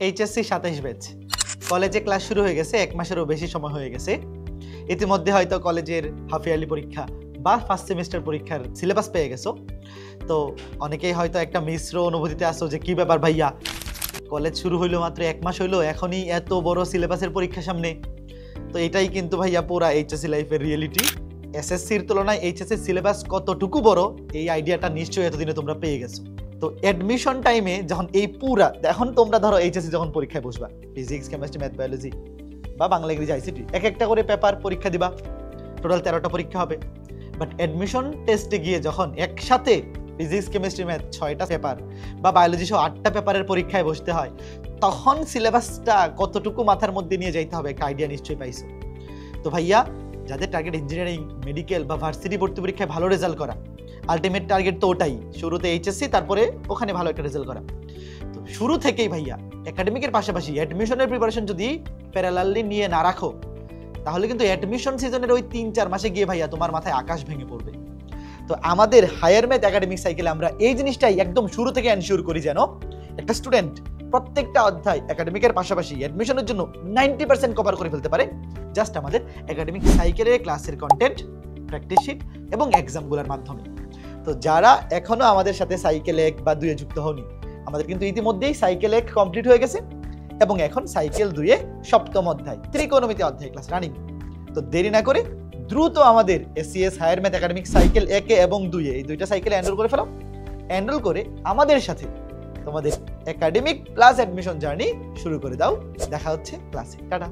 HSC 27 batch কলেজে class শুরু হয়ে গেছে, 1 মাসেরও বেশি সময় হয়ে গেছে। ইতিমধ্যে হয়তো কলেজের হাফ ইয়ারলি পরীক্ষা বা ফার্স্ট সেমিস্টার পরীক্ষার সিলেবাস পেয়ে গেছো। তো অনেকেই হয়তো একটা মিশ্র অনুভূতিতে আসো যে কি ব্যাপার ভাইয়া, কলেজ শুরু হইলো মাত্র 1 মাস হইলো, এখনই এত বড় সিলেবাসের পরীক্ষা সামনে। তো এটাই কিন্তু ভাইয়া পুরা এইচএসসি লাইফের রিয়েলিটি। এসএসসির তুলনায় এইচএসসি সিলেবাস কতটুকু বড় এই আইডিয়াটা নিশ্চয়ই এতদিনে তোমরা পেয়ে গেছো। তো অ্যাডমিশন টাইমে যখন এই পুরা, এখন তোমরা ধরো এইচএসসি যখন পরীক্ষায় বসবা, ফিজিক্স, কেমিস্ট্রি, ম্যাথ, বায়োলজি বা বাংলা, ইংরেজি, আইসিটি এক একটা করে পেপার পরীক্ষা দিবা, টোটাল 13টা পরীক্ষা হবে। বাট অ্যাডমিশন টেস্টে গিয়ে যখন একসাথে ফিজিক্স, কেমিস্ট্রি, ম্যাথ 6টা পেপার বা বায়োলজি সহ 8টা পেপারের পরীক্ষায় বসতে হয়, তখন সিলেবাসটা কতটুকু মাথার মধ্যে নিয়ে যাইতে হবে একটা আইডিয়া নিশ্চয়ই পাইছো। তো ভাইয়া, যাদের টার্গেট ইঞ্জিনিয়ারিং, মেডিকেল বা ভার্সিটি ভর্তি পরীক্ষায় ভালো রেজাল্ট করা, আলটিমেট টার্গেট তো ওটাই, শুরুতে এইচএসসি, তারপরে ওখানে ভালো একটা রেজাল্ট করা। তো শুরু থেকেই ভাইয়া একাডেমিকের পাশাপাশি অ্যাডমিশনের প্রিপারেশন যদি প্যারালালি নিয়ে না রাখো, তাহলে কিন্তু অ্যাডমিশন সিজনের ওই 3-4 মাসে গিয়ে ভাইয়া তোমার মাথায় আকাশ ভেঙে পড়বে। তো আমাদের হায়ার ম্যাথ একাডেমিক সাইকেলে আমরা এই জিনিসটাই একদম শুরু থেকে এনশিওর করি যেন একটা স্টুডেন্ট প্রত্যেকটা অধ্যায় একাডেমিকের পাশাপাশি অ্যাডমিশনের জন্য 90% কভার করে ফেলতে পারে জাস্ট আমাদের একাডেমিক সাইকেলের ক্লাসের কন্টেন্ট, প্র্যাকটিস শিট এবং এক্সামগুলোর মাধ্যমে। তো যারা এখনো আমাদের সাথে সাইকেল 1 বা 2 এ যুক্ত হওনি, আমাদের কিন্তু ইতিমধ্যেই সাইকেল 1 কমপ্লিট হয়ে গেছে এবং এখন সাইকেল 2 এ 7ম অধ্যায় ত্রিকোণমিতি অধ্যায় ক্লাস রানিং। তো দেরি না করে দ্রুত আমাদের SCS higher math academic cycle 1 এবং 2 এই দুইটা সাইকেলে এনরোল করে ফেলো। এনরোল করে আমাদের সাথে তোমাদের একাডেমিক প্লাস অ্যাডমিশন জার্নি শুরু করে দাও। দেখা হচ্ছে ক্লাসে। টাটা।